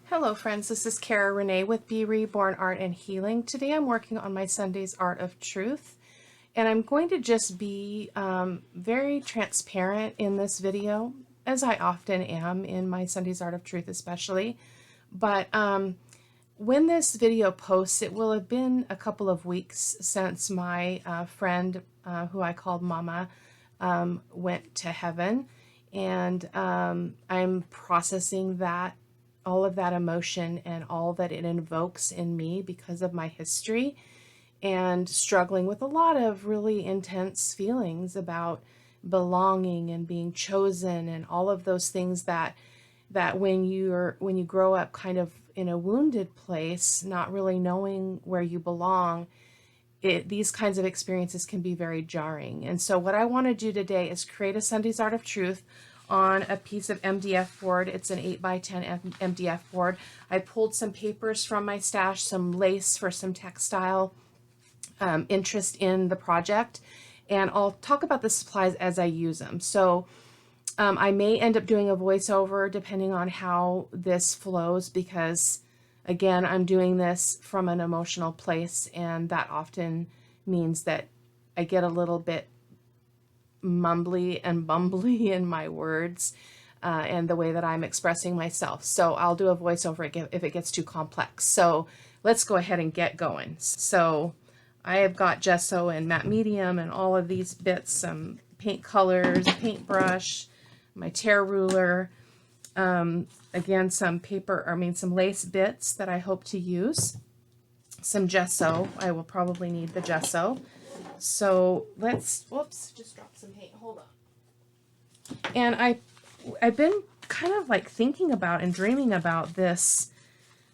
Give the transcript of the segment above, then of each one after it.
Hello friends, this is Cara-Renee with B.Reborn Art and Healing. Today I'm working on my Sunday's Art of Truth, and I'm going to just be very transparent in this video, as I often am in my Sunday's Art of Truth especially. But when this video posts, it will have been a couple of weeks since my friend, who I called Mama, went to heaven, and I'm processing that, all of that emotion and all that it invokes in me because of my history, and struggling with a lot of really intense feelings about belonging and being chosen and all of those things that when you grow up kind of in a wounded place, not really knowing where you belong, these kinds of experiences can be very jarring. And so what I want to do today is create a Sunday's Art of Truth on a piece of MDF board. It's an 8x10 MDF board. I pulled some papers from my stash, some lace for some textile interest in the project, and I'll talk about the supplies as I use them. So I may end up doing a voiceover depending on how this flows, because again, I'm doing this from an emotional place, and that often means that I get a little bit mumbly and bumbly in my words and the way that I'm expressing myself. So I'll do a voiceover if it gets too complex. So let's go ahead and get going. So I have got gesso and matte medium and all of these bits, some paint colors, paintbrush, my tear ruler, again, some some lace bits that I hope to use, some gesso. I will probably need the gesso. So let's, whoops, just dropped some paint, hold on. And I've been kind of like thinking about and dreaming about this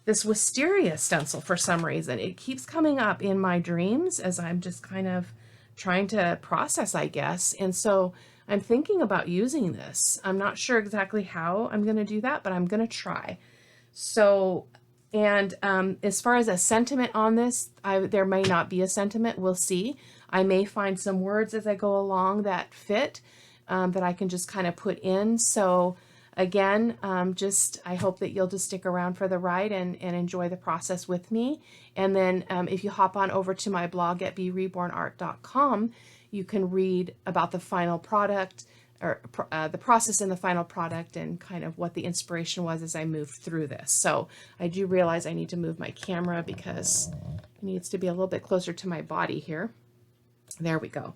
wisteria stencil for some reason. It keeps coming up in my dreams as I'm just kind of trying to process, I guess. And so I'm thinking about using this. I'm not sure exactly how I'm going to do that, but I'm going to try. So, and as far as a sentiment on this, there may not be a sentiment. We'll see. I may find some words as I go along that fit, that I can just kind of put in. So again, I hope that you'll just stick around for the ride and enjoy the process with me. And then if you hop on over to my blog at B.Rebornart.com, you can read about the final product, or the process in the final product, and kind of what the inspiration was as I moved through this. So I do realize I need to move my camera because it needs to be a little bit closer to my body here. There we go.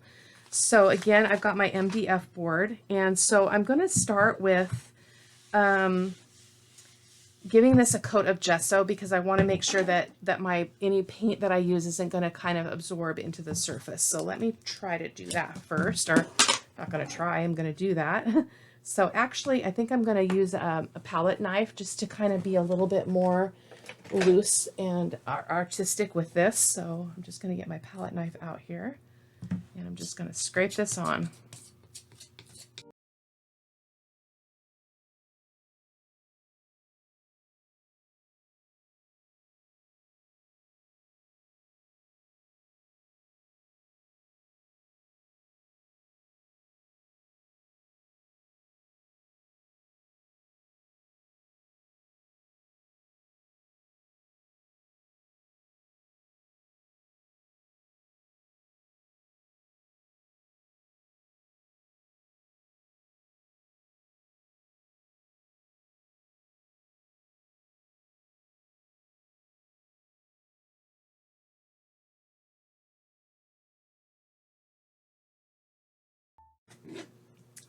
So again, I've got my MDF board, and so I'm going to start with giving this a coat of gesso, because I want to make sure that any paint that I use isn't going to kind of absorb into the surface. So let me try to do that first, or not going to try, I'm going to do that. So actually, I think I'm going to use a palette knife just to kind of be a little bit more loose and artistic with this. So I'm just going to get my palette knife out here, and I'm just going to scrape this on.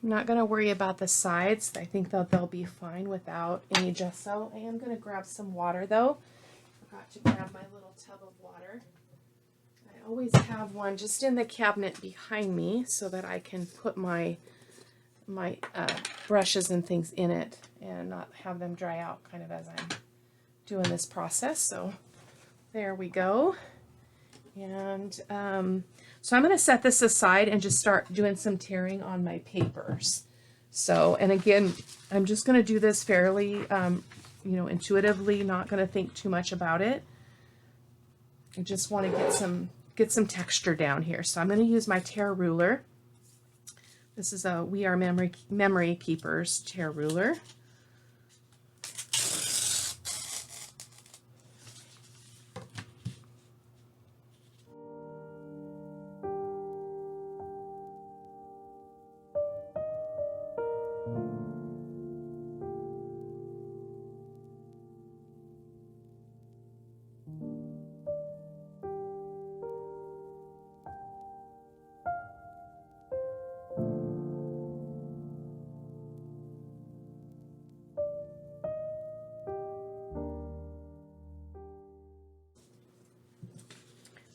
I'm not going to worry about the sides. I think that they'll be fine without any gesso. I am going to grab some water though. Forgot to grab my little tub of water. I always have one just in the cabinet behind me so that I can put my brushes and things in it and not have them dry out kind of as I'm doing this process. So there we go. And so I'm going to set this aside and just start doing some tearing on my papers. So, and again, I'm just going to do this fairly, intuitively, not going to think too much about it. I just want to get some texture down here. So I'm going to use my tear ruler. This is a We Are Memory Keepers tear ruler.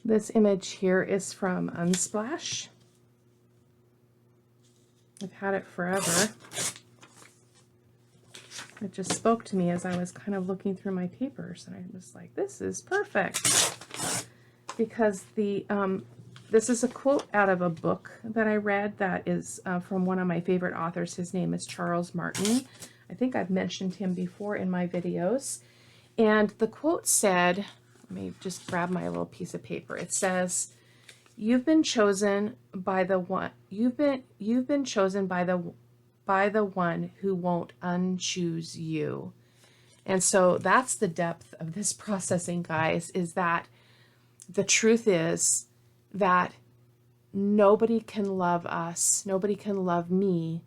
This image here is from Unsplash. I've had it forever. It just spoke to me as I was kind of looking through my papers, and I was like, this is perfect. Because this is a quote out of a book that I read that is from one of my favorite authors. His name is Charles Martin. I think I've mentioned him before in my videos. And the quote said, let me just grab my little piece of paper. It says, "You've been chosen by the one. You've been chosen by the one who won't unchoose you." And so that's the depth of this processing, guys, is that the truth is that nobody can love us, nobody can love me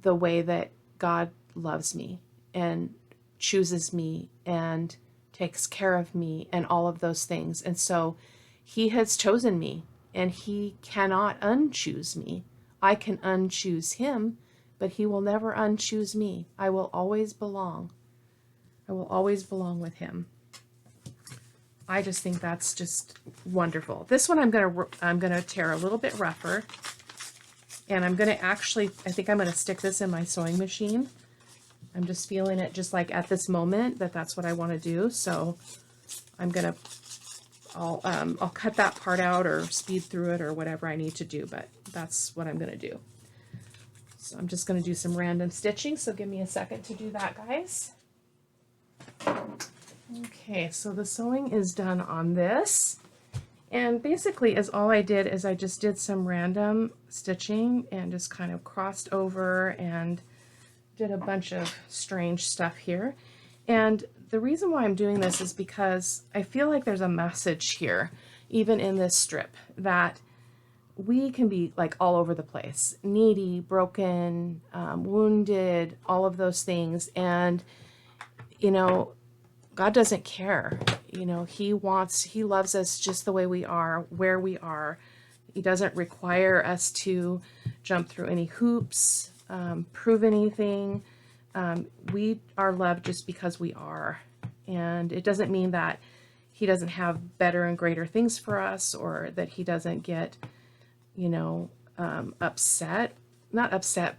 the way that God loves me and chooses me and takes care of me and all of those things. And so he has chosen me and he cannot unchoose me. I can unchoose him, but he will never unchoose me. I will always belong. I will always belong with him. I just think that's just wonderful. This one I'm gonna tear a little bit rougher, and I'm gonna actually, I think I'm gonna stick this in my sewing machine. I'm just feeling it just like at this moment that that's what I want to do. So I'm gonna, I'll cut that part out or speed through it or whatever I need to do, but that's what I'm gonna do. So I'm just gonna do some random stitching. So give me a second to do that, guys. Okay, so the sewing is done on this, and basically is all I did is I just did some random stitching and just kind of crossed over and did a bunch of strange stuff here. And the reason why I'm doing this is because I feel like there's a message here, even in this strip, that we can be like all over the place, needy, broken, wounded, all of those things. And, you know, God doesn't care. You know, he loves us just the way we are, where we are. He doesn't require us to jump through any hoops, prove anything. We are loved just because we are. And it doesn't mean that he doesn't have better and greater things for us, or that he doesn't get, you know, upset, not upset,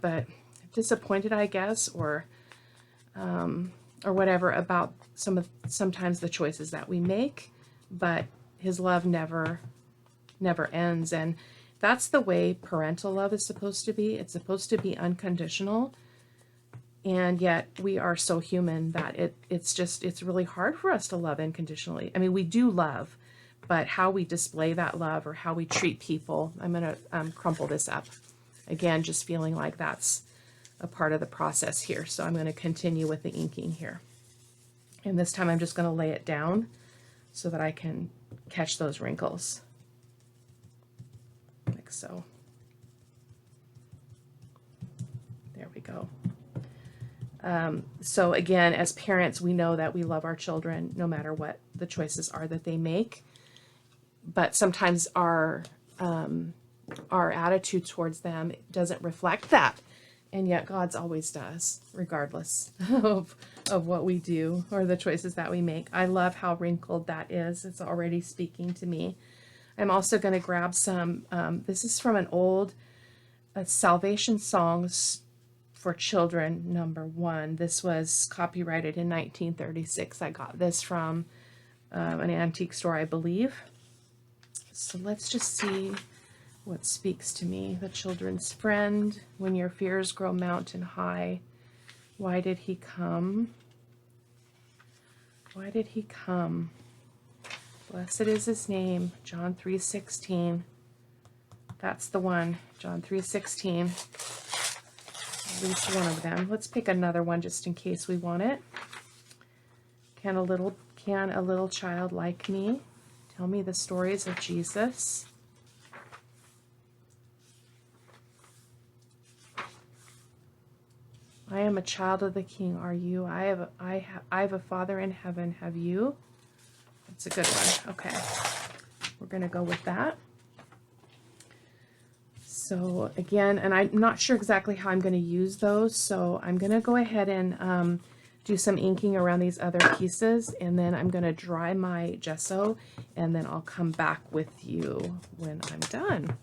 disappointed, I guess, or whatever about sometimes the choices that we make, but his love never ends. And that's the way parental love is supposed to be. It's supposed to be unconditional. And yet we are so human that it's really hard for us to love unconditionally. I mean, we do love, but how we display that love or how we treat people, I'm going to crumple this up. Again, just feeling like that's a part of the process here. So I'm going to continue with the inking here. And this time I'm just going to lay it down so that I can catch those wrinkles. Like so. There we go. So again, as parents, we know that we love our children no matter what the choices are that they make. But sometimes our attitude towards them doesn't reflect that. And yet God's always does, regardless of what we do or the choices that we make. I love how wrinkled that is. It's already speaking to me. I'm also going to grab some, this is from an old Salvation Songs for Children, #1. This was copyrighted in 1936. I got this from an antique store, I believe. So let's just see what speaks to me. The children's friend, when your fears grow mountain high, why did he come? Why did he come? Blessed is his name, John 3:16. That's the one, John 3:16. At least one of them. Let's pick another one just in case we want it. Can a little child like me tell me the stories of Jesus? I am a child of the King. Are you? I have a Father in heaven. Have you? That's a good one. Okay, we're gonna go with that. So again, and I'm not sure exactly how I'm going to use those, so I'm going to go ahead and do some inking around these other pieces, and then I'm going to dry my gesso, and then I'll come back with you when I'm done.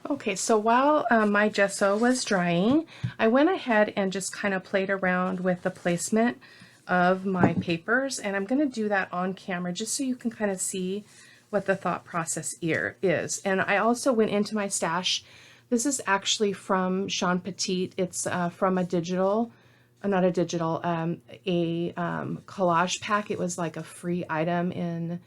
Okay, so while my gesso was drying, I went ahead and just kind of played around with the placement of my papers, and I'm going to do that on camera just so you can kind of see what the thought process here is. And I also went into my stash. This is actually from Sean Petit. It's from a digital, not a digital, a collage pack. It was like a free item in,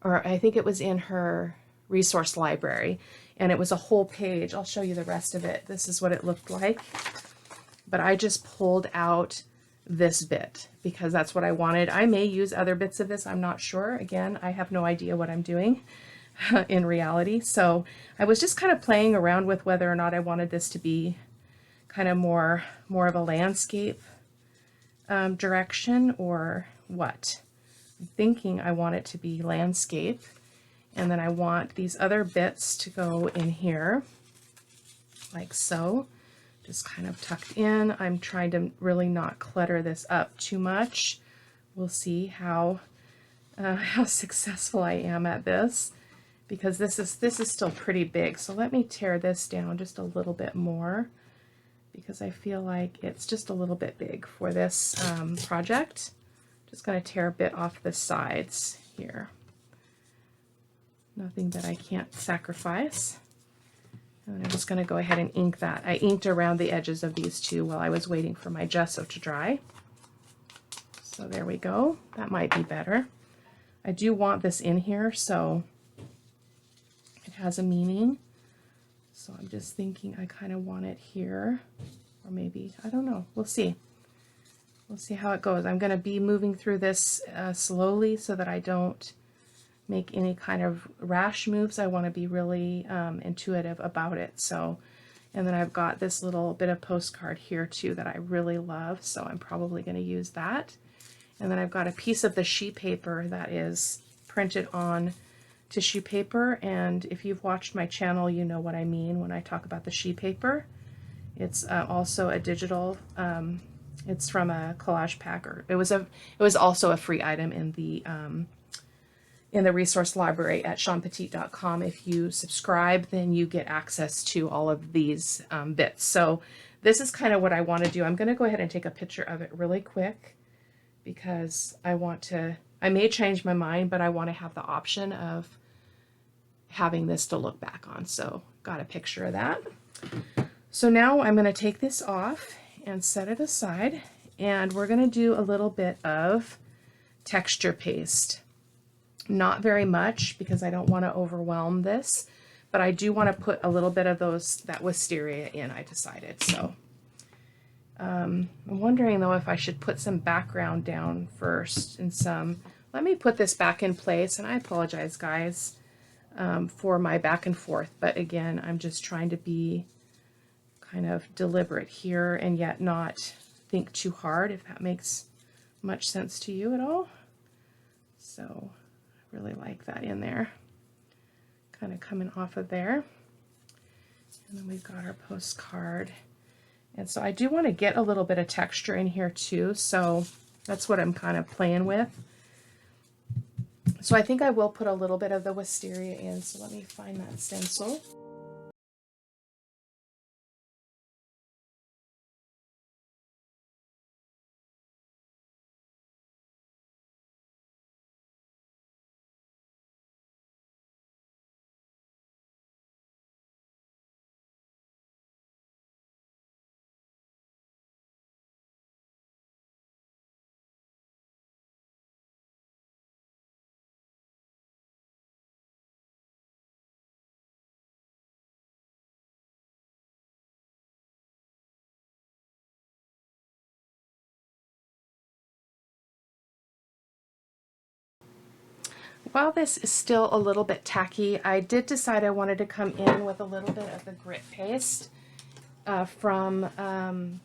or I think it was in her resource library, and it was a whole page. I'll show you the rest of it. This is what it looked like, but I just pulled out this bit because that's what I wanted. I may use other bits of this, I'm not sure. Again, I have no idea what I'm doing in reality. So I was just kind of playing around with whether or not I wanted this to be kind of more of a landscape direction or what. I'm thinking I want it to be landscape, and then I want these other bits to go in here like so, just kind of tucked in. I'm trying to really not clutter this up too much. We'll see how successful I am at this, because this is still pretty big. So let me tear this down just a little bit more, because I feel like it's just a little bit big for this project. Just going to tear a bit off the sides here. Nothing that I can't sacrifice. And I'm just going to go ahead and ink that. I inked around the edges of these two while I was waiting for my gesso to dry. So there we go. That might be better. I do want this in here, so it has a meaning. So I'm just thinking I kind of want it here, or maybe, I don't know. We'll see. We'll see how it goes. I'm going to be moving through this slowly so that I don't make any kind of rash moves. I want to be really intuitive about it. So, and then I've got this little bit of postcard here too that I really love, so I'm probably going to use that. And then I've got a piece of the sheet paper that is printed on tissue paper, and if you've watched my channel, you know what I mean when I talk about the sheet paper. It's also a digital, it's from a collage packer. It was also a free item in the resource library at seanpetit.com. If you subscribe, then you get access to all of these bits. So this is kind of what I want to do. I'm going to go ahead and take a picture of it really quick, because I may change my mind, but I want to have the option of having this to look back on. So got a picture of that. So now I'm going to take this off and set it aside, and we're going to do a little bit of texture paste. Not very much, because I don't want to overwhelm this, but I do want to put a little bit of that wisteria in, I decided. So I'm wondering though if I should put some background down first, and let me put this back in place, and I apologize guys for my back and forth, but again, I'm just trying to be kind of deliberate here and yet not think too hard, if that makes much sense to you at all. So I really like that in there, kind of coming off of there. And then we've got our postcard. And so I do want to get a little bit of texture in here too, so that's what I'm kind of playing with. So I think I will put a little bit of the wisteria in, so let me find that stencil. While this is still a little bit tacky, I did decide I wanted to come in with a little bit of the grit paste from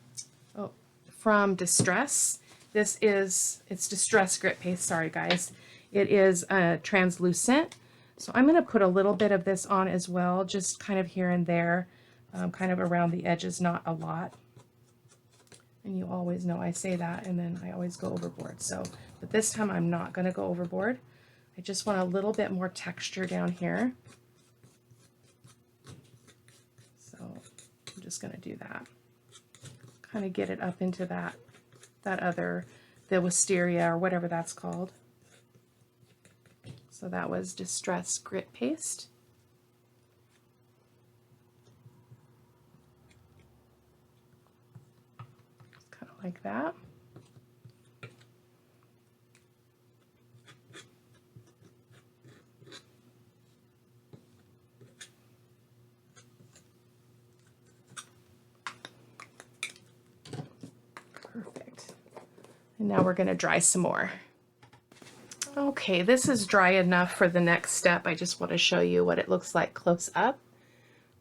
Distress. It's Distress grit paste, sorry guys. It is translucent, so I'm going to put a little bit of this on as well, just kind of here and there, kind of around the edges, not a lot. And you always know I say that and then I always go overboard. So, but this time I'm not going to go overboard. I just want a little bit more texture down here. So I'm just going to do that. Kind of get it up into that the wisteria or whatever that's called. So that was Distress Grit Paste. Kind of like that. Perfect. And now we're going to dry some more. Okay, this is dry enough for the next step. I just want to show you what it looks like close up.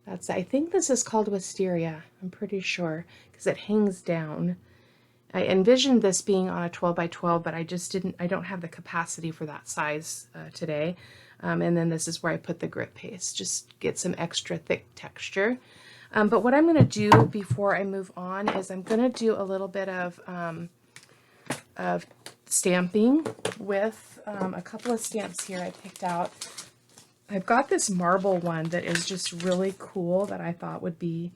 I think this is called wisteria, I'm pretty sure, because it hangs down. I envisioned this being on a 12 by 12, but I don't have the capacity for that size today. And then this is where I put the grit paste, just get some extra thick texture. But what I'm going to do before I move on is I'm going to do a little bit of stamping with a couple of stamps here I picked out. I've got this marble one that is just really cool that I thought would be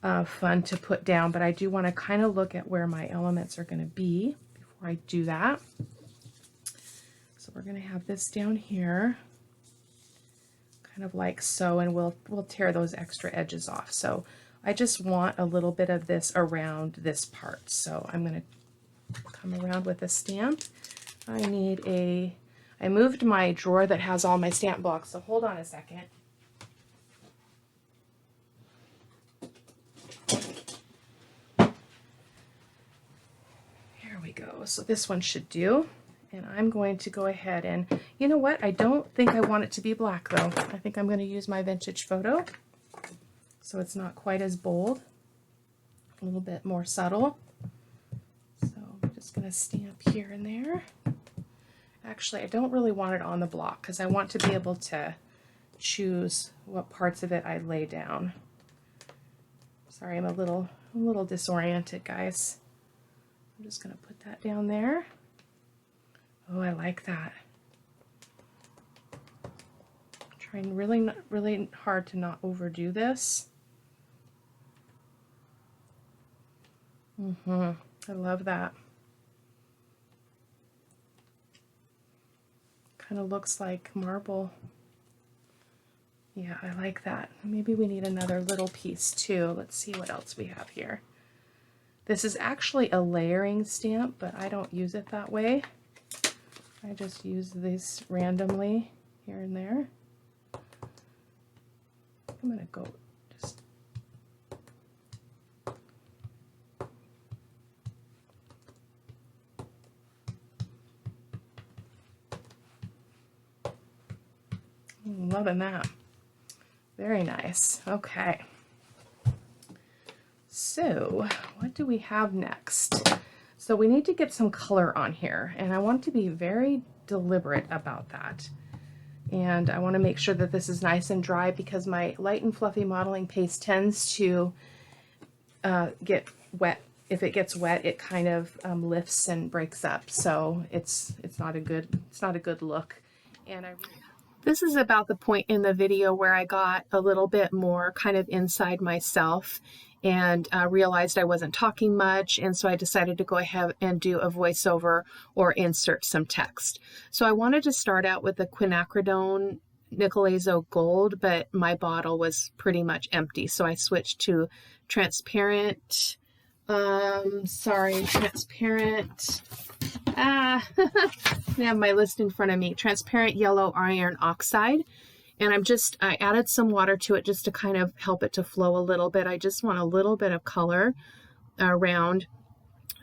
fun to put down, but I do want to kind of look at where my elements are going to be before I do that. So we're going to have this down here, kind of like so, and we'll tear those extra edges off. So I just want a little bit of this around this part. So I'm going to come around with a stamp. I moved my drawer that has all my stamp blocks, so hold on a second. Here we go. So this one should do. And I'm going to go ahead and, you know what? I don't think I want it to be black though. I think I'm going to use my vintage photo. So it's not quite as bold. A little bit more subtle. So I'm just going to stamp here and there. Actually, I don't really want it on the block because I want to be able to choose what parts of it I lay down. Sorry, I'm a little disoriented, guys. I'm just going to put that down there. Oh, I like that. I'm trying really hard to not overdo this. I love that. Kind of looks like marble. Yeah, I like that. Maybe we need another little piece too. Let's see what else we have here. This is actually a layering stamp, but I don't use it that way. I just use these randomly here and there. I'm going to go just... I'm loving that. Very nice. Okay. So what do we have next? So we need to get some color on here, and I want to be very deliberate about that. And I want to make sure that this is nice and dry because my light and fluffy modeling paste tends to get wet. If it gets wet, it kind of lifts and breaks up. So it's not a good look. And this is about the point in the video where I got a little bit more kind of inside myself and realized I wasn't talking much, and so I decided to go ahead and do a voiceover or insert some text. So I wanted to start out with the quinacridone Nickel Azo Gold, but my bottle was pretty much empty, so I switched to transparent, transparent, I have my list in front of me, transparent yellow iron oxide. And I added some water to it just to kind of help it to flow a little bit. I just want a little bit of color around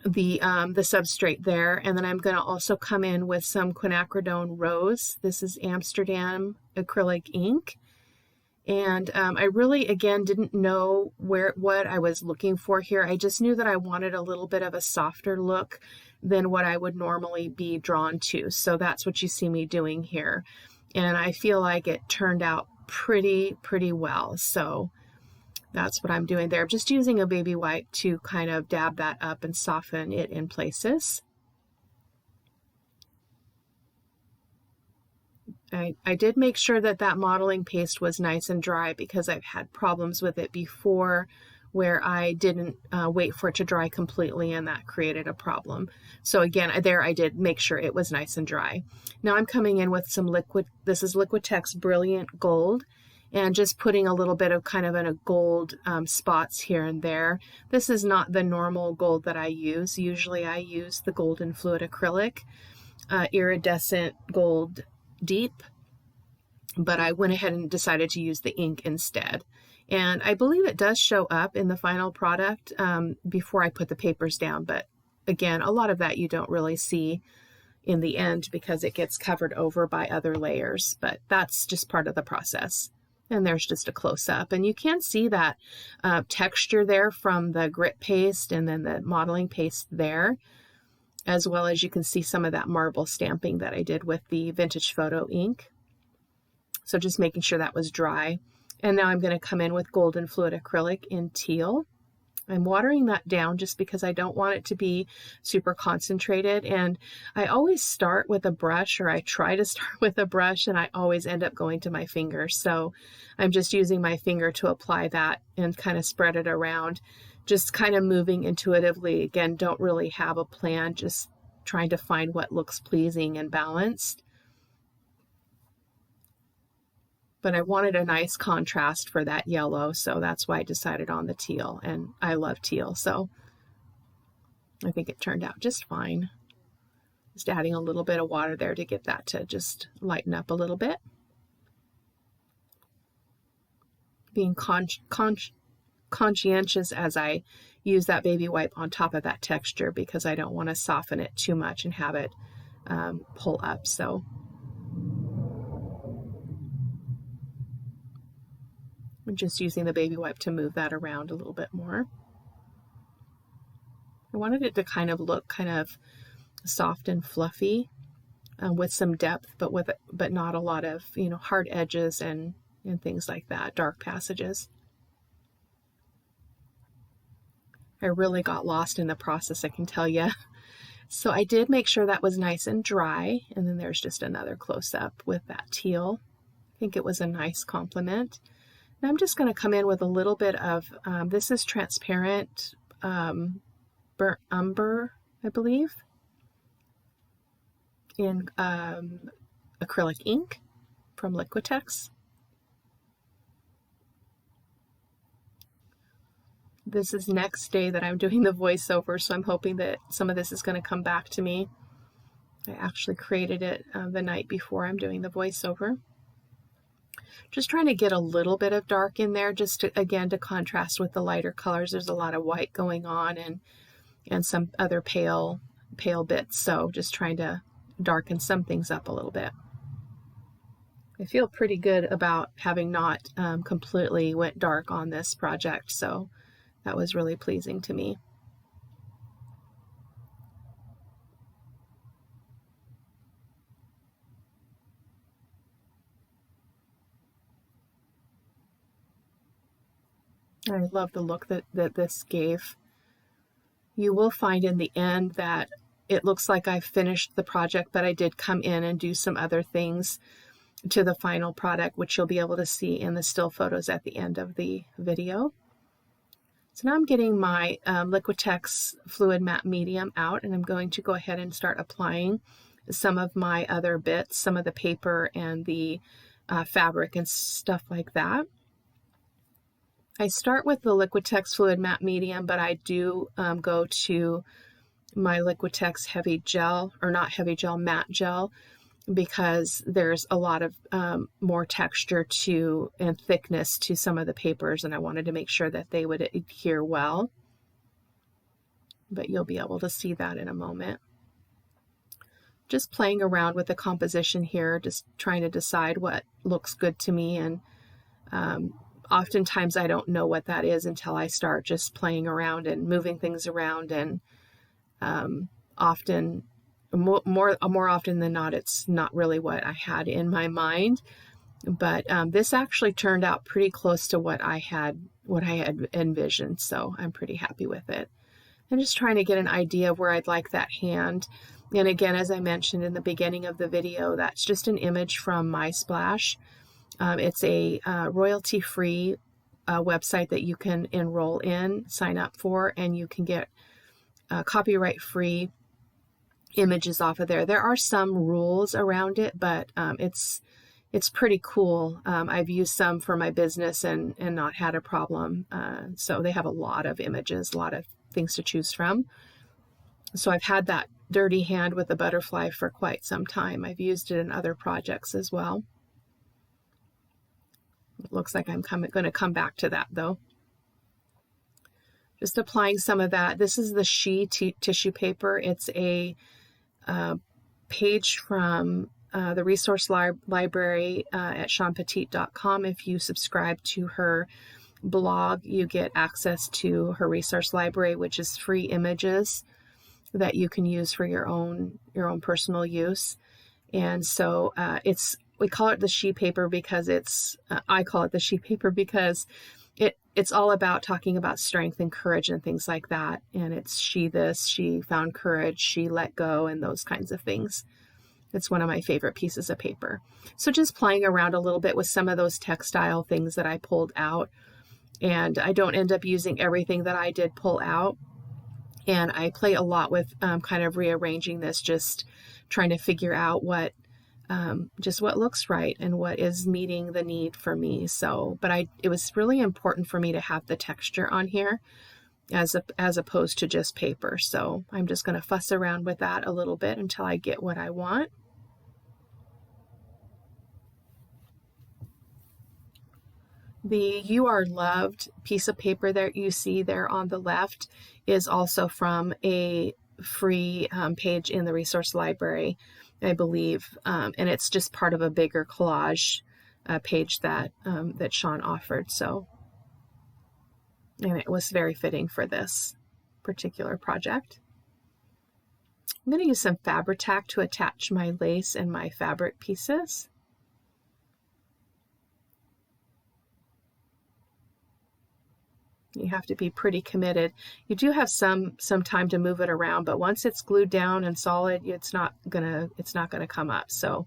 the substrate there. And then I'm going to also come in with some quinacridone rose. This is Amsterdam acrylic ink. And I really, again, didn't know what I was looking for here. I just knew that I wanted a little bit of a softer look than what I would normally be drawn to. So that's what you see me doing here. And I feel like it turned out pretty well. So That's what I'm doing there. Just using a baby wipe to kind of dab that up and soften it in places. I did make sure that that modeling paste was nice and dry because I've had problems with it before where I didn't wait for it to dry completely, and that created a problem. So again, there I did make sure it was nice and dry. Now I'm coming in with some liquid, this is Liquitex Brilliant Gold, and just putting a little bit of kind of in a gold spots here and there. This is not the normal gold that I use. Usually I use the Golden Fluid Acrylic, iridescent gold deep, but I went ahead and decided to use the ink instead. And I believe it does show up in the final product before I put the papers down, but again, a lot of that you don't really see in the end because it gets covered over by other layers, but that's just part of the process. And there's just a close-up, and you can see that texture there from the grit paste and then the modeling paste there, as well as you can see some of that marble stamping that I did with the Vintage Photo ink. So just making sure that was dry. And now I'm going to come in with Golden Fluid Acrylic in teal. I'm watering that down just because I don't want it to be super concentrated. And I always start with a brush, or I try to start with a brush, and I always end up going to my finger. So I'm just using my finger to apply that and kind of spread it around, just kind of moving intuitively. Again, don't really have a plan, just trying to find what looks pleasing and balanced. But I wanted a nice contrast for that yellow, so that's why I decided on the teal, and I love teal, so I think it turned out just fine. Just adding a little bit of water there to get that to just lighten up a little bit. Being conscientious as I use that baby wipe on top of that texture because I don't want to soften it too much and have it pull up. So I'm just using the baby wipe to move that around a little bit more. I wanted it to kind of look kind of soft and fluffy with some depth, but not a lot of, hard edges and things like that, dark passages. I really got lost in the process, I can tell you. So I did make sure that was nice and dry, and then there's just another close-up with that teal. I think it was a nice complement. Now I'm just going to come in with a little bit of, this is transparent burnt umber, I believe, in acrylic ink from Liquitex. This is next day that I'm doing the voiceover, so I'm hoping that some of this is going to come back to me. I actually created it the night before I'm doing the voiceover. Just trying to get a little bit of dark in there, just to, again, to contrast with the lighter colors. There's a lot of white going on and some other pale bits, so just trying to darken some things up a little bit. I feel pretty good about having not completely went dark on this project, so that was really pleasing to me. I love the look that this gave. You will find in the end that it looks like I've finished the project, but I did come in and do some other things to the final product, which you'll be able to see in the still photos at the end of the video. So now I'm getting my Liquitex Fluid Matte Medium out, and I'm going to go ahead and start applying some of my other bits, some of the paper and the fabric and stuff like that. I start with the Liquitex Fluid Matte Medium, but I do go to my Liquitex Heavy Gel, or not Heavy Gel, Matte Gel, because there's a lot of more texture to and thickness to some of the papers, and I wanted to make sure that they would adhere well. But you'll be able to see that in a moment. Just playing around with the composition here, just trying to decide what looks good to me, and oftentimes I don't know what that is until I start just playing around and moving things around, and more often than not, it's not really what I had in my mind. But this actually turned out pretty close to what I had what I had envisioned. So I'm pretty happy with it. I'm just trying to get an idea of where I'd like that hand. And again, as I mentioned in the beginning of the video, that's just an image from MySplash. It's a royalty-free website that you can enroll in, sign up for, and you can get copyright-free images off of there. There are some rules around it, but it's pretty cool. I've used some for my business and not had a problem. So they have a lot of images, a lot of things to choose from. So I've had that dirty hand with the butterfly for quite some time. I've used it in other projects as well. It looks like I'm going to come back to that though. Just applying some of that. This is the She tissue paper. It's a page from the resource library at SeanPetite.com. If you subscribe to her blog, you get access to her resource library, which is free images that you can use for your own personal use. And so we call it the She paper because I call it the She paper because it's all about talking about strength and courage and things like that. And it's she found courage, she let go, and those kinds of things. It's one of my favorite pieces of paper. So just playing around a little bit with some of those textile things that I pulled out. And I don't end up using everything that I did pull out. And I play a lot with kind of rearranging this, just trying to figure out what looks right and what is meeting the need for me. So, but it was really important for me to have the texture on here as opposed to just paper. So I'm just going to fuss around with that a little bit until I get what I want. The You Are Loved piece of paper that you see there on the left is also from a free page in the resource library, I believe, and it's just part of a bigger collage page that Sean offered. So, and it was very fitting for this particular project. I'm going to use some Fabri-Tac to attach my lace and my fabric pieces. You have to be pretty committed. You do have some time to move it around, but once it's glued down and solid, it's not gonna come up. So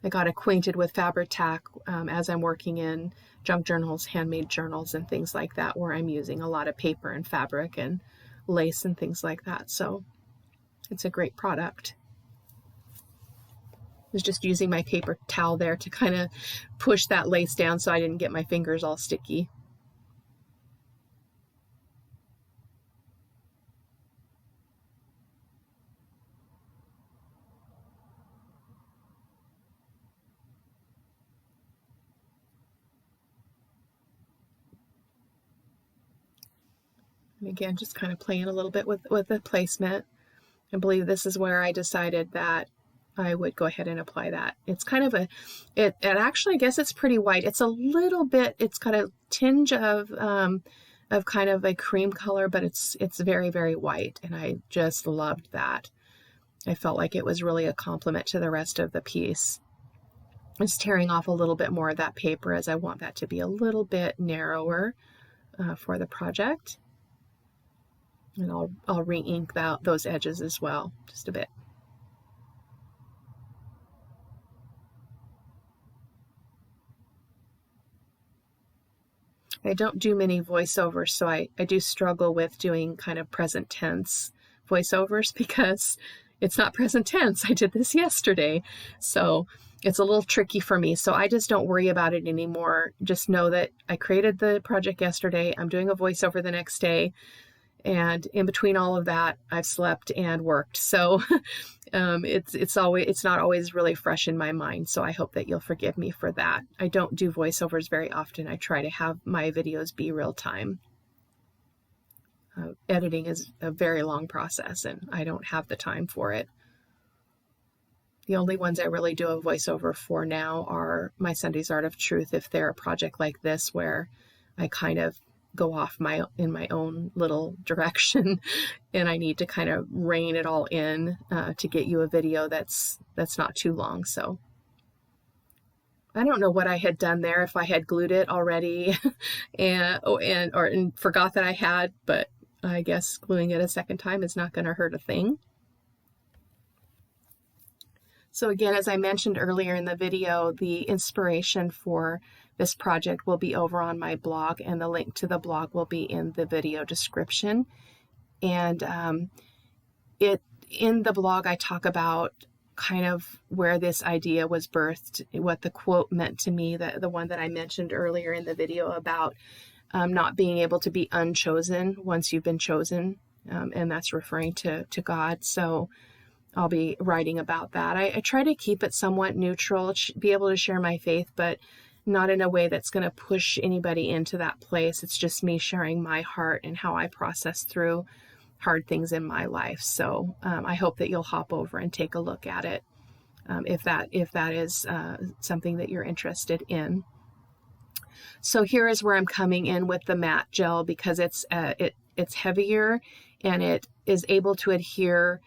I got acquainted with Fabri-Tac as I'm working in junk journals, handmade journals, and things like that, where I'm using a lot of paper and fabric and lace and things like that. So it's a great product. I was just using my paper towel there to kind of push that lace down so I didn't get my fingers all sticky. And again, just kind of playing a little bit with the placement. I believe this is where I decided that I would go ahead and apply that. It's kind of it actually, I guess it's pretty white. It's a little bit, it's got a tinge of kind of a cream color, but it's very, very white. And I just loved that. I felt like it was really a compliment to the rest of the piece. I'm just tearing off a little bit more of that paper as I want that to be a little bit narrower for the project. And I'll re-ink those edges as well, just a bit. I don't do many voiceovers, so I do struggle with doing kind of present tense voiceovers because it's not present tense. I did this yesterday, so it's a little tricky for me. So I just don't worry about it anymore. Just know that I created the project yesterday. I'm doing a voiceover the next day. And in between all of that, I've slept and worked. So it's not always really fresh in my mind. So I hope that you'll forgive me for that. I don't do voiceovers very often. I try to have my videos be real time. Editing is a very long process and I don't have the time for it. The only ones I really do a voiceover for now are my Sunday's Art of Truth, if they're a project like this where I kind of go off in my own little direction and I need to kind of rein it all in to get you a video that's not too long. So I don't know what I had done there, if I had glued it already and forgot that I had, but I guess gluing it a second time is not going to hurt a thing. So again, as I mentioned earlier in the video, the inspiration for this project will be over on my blog, and the link to the blog will be in the video description. And in the blog, I talk about kind of where this idea was birthed, what the quote meant to me, the one that I mentioned earlier in the video about not being able to be unchosen once you've been chosen, and that's referring to God. So I'll be writing about that. I try to keep it somewhat neutral, be able to share my faith, but not in a way that's going to push anybody into that place. It's just me sharing my heart and how I process through hard things in my life. So I hope that you'll hop over and take a look at it if that is something that you're interested in. So here is where I'm coming in with the matte gel, because it's heavier and it is able to adhere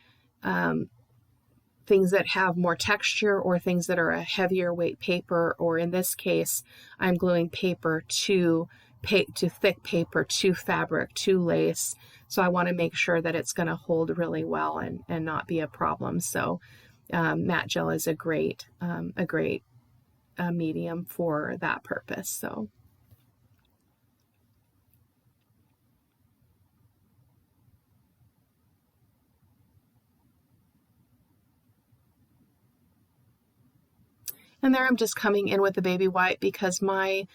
things that have more texture or things that are a heavier weight paper, or in this case, I'm gluing paper to thick paper to fabric to lace. So I want to make sure that it's going to hold really well and not be a problem. So matte gel is a great medium for that purpose. So. And there I'm just coming in with the baby white, because the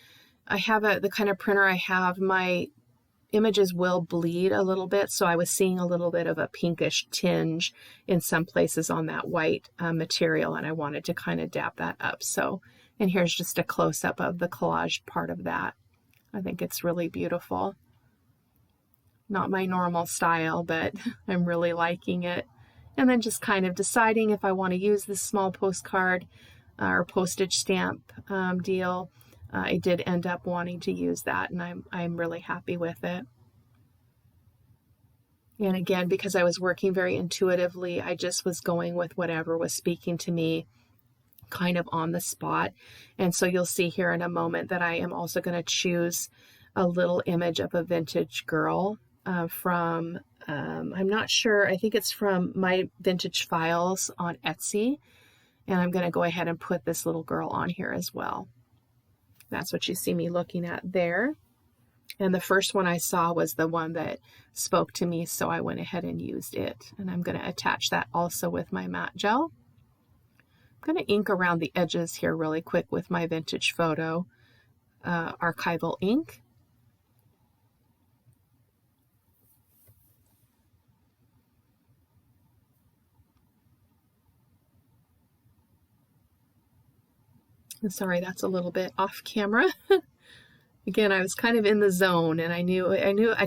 kind of printer I have, my images will bleed a little bit. So I was seeing a little bit of a pinkish tinge in some places on that white material, and I wanted to kind of dab that up. So, and here's just a close-up of the collage part of that. I think it's really beautiful. Not my normal style, but I'm really liking it. And then just kind of deciding if I want to use this small postcard or postage stamp deal. I did end up wanting to use that, and I'm really happy with it. And again, because I was working very intuitively, I just was going with whatever was speaking to me kind of on the spot. And so you'll see here in a moment that I am also going to choose a little image of a vintage girl from, I'm not sure, I think it's from my vintage files on Etsy. And I'm going to go ahead and put this little girl on here as well. That's what you see me looking at there. And the first one I saw was the one that spoke to me, so I went ahead and used it. And I'm going to attach that also with my matte gel. I'm going to ink around the edges here really quick with my vintage photo archival ink. Sorry, that's a little bit off camera. Again, I was kind of in the zone, and I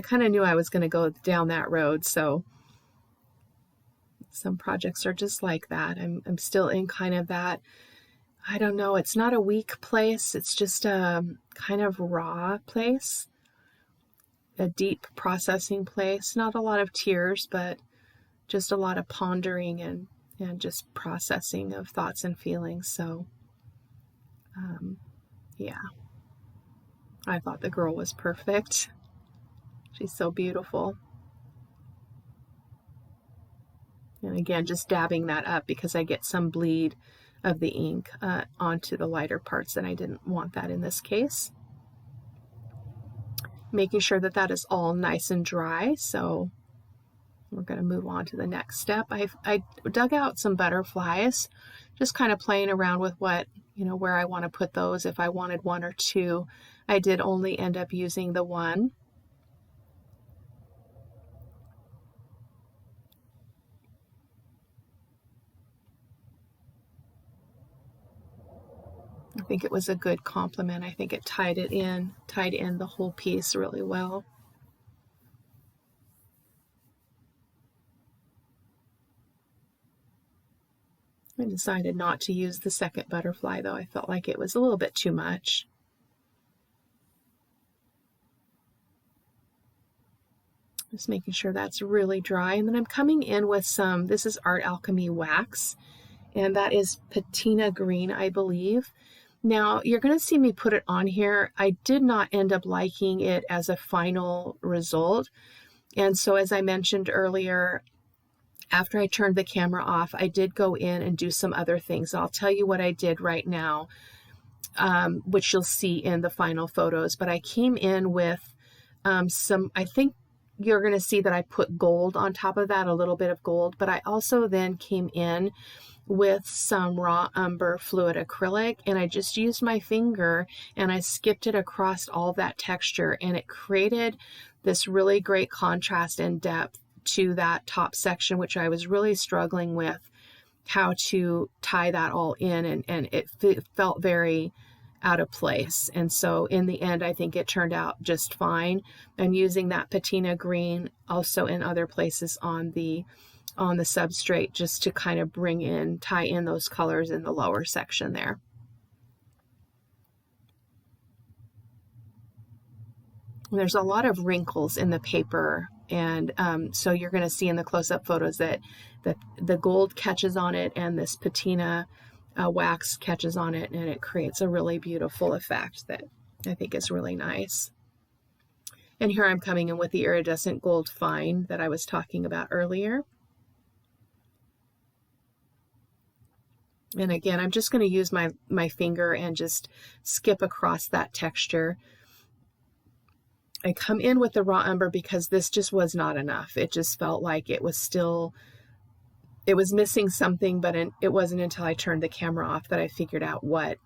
kind of knew I was going to go down that road. So some projects are just like that. I'm still in kind of that, I don't know, it's not a weak place. It's just a kind of raw place, a deep processing place. Not a lot of tears, but just a lot of pondering and just processing of thoughts and feelings. So yeah, I thought the girl was perfect. She's so beautiful. And again, just dabbing that up because I get some bleed of the ink onto the lighter parts, and I didn't want that in this case. Making sure that that is all nice and dry. So we're going to move on to the next step. I dug out some butterflies, just kind of playing around with what, where I want to put those. If I wanted one or two, I did only end up using the one. I think it was a good compliment. I think it tied in the whole piece really well. I decided not to use the second butterfly, though. I felt like it was a little bit too much. Just making sure that's really dry. And then I'm coming in with some, this is Art Alchemy wax, and that is patina green, I believe. Now you're going to see me put it on here. I did not end up liking it as a final result. And so as I mentioned earlier, after I turned the camera off, I did go in and do some other things. I'll tell you what I did right now, which you'll see in the final photos. But I came in with I think you're going to see that I put gold on top of that, a little bit of gold. But I also then came in with some raw umber fluid acrylic, and I just used my finger and I skipped it across all that texture, and it created this really great contrast and depth to that top section, which I was really struggling with how to tie that all in, and it felt very out of place. And so in the end, I think it turned out just fine. I'm using that patina green also in other places on the substrate, just to kind of tie in those colors in the lower section there. And there's a lot of wrinkles in the paper, and so you're going to see in the close-up photos that the gold catches on it, and this patina wax catches on it, and it creates a really beautiful effect that I think is really nice. And here I'm coming in with the iridescent gold fine that I was talking about earlier. And again, I'm just going to use my finger and just skip across that texture. I come in with the raw umber because this just was not enough. It just felt like it was missing something, but it wasn't until I turned the camera off that I figured out what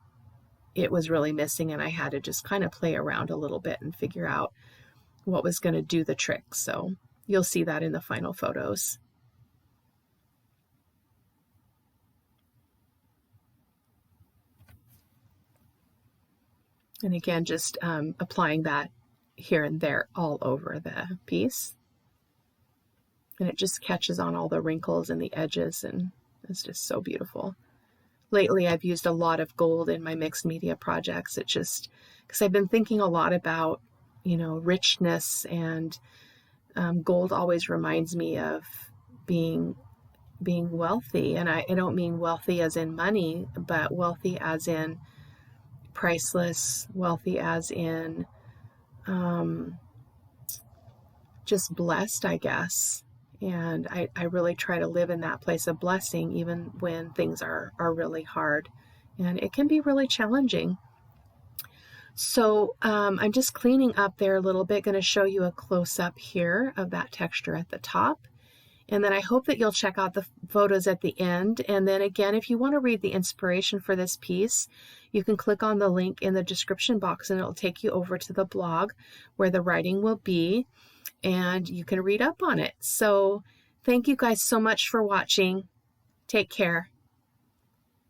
it was really missing, and I had to just kind of play around a little bit and figure out what was going to do the trick. So you'll see that in the final photos. And again, just applying that here and there all over the piece. And it just catches on all the wrinkles and the edges, and it's just so beautiful. Lately, I've used a lot of gold in my mixed media projects. It just, because I've been thinking a lot about, richness, and gold always reminds me of being wealthy. And I don't mean wealthy as in money, but wealthy as in priceless, wealthy as in just blessed, I guess. And I really try to live in that place of blessing, even when things are really hard. And it can be really challenging. So I'm just cleaning up there a little bit, going to show you a close-up here of that texture at the top. And then I hope that you'll check out the photos at the end. And then again, if you want to read the inspiration for this piece, you can click on the link in the description box, and it'll take you over to the blog where the writing will be, and you can read up on it. So thank you guys so much for watching. Take care.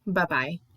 Bye-bye.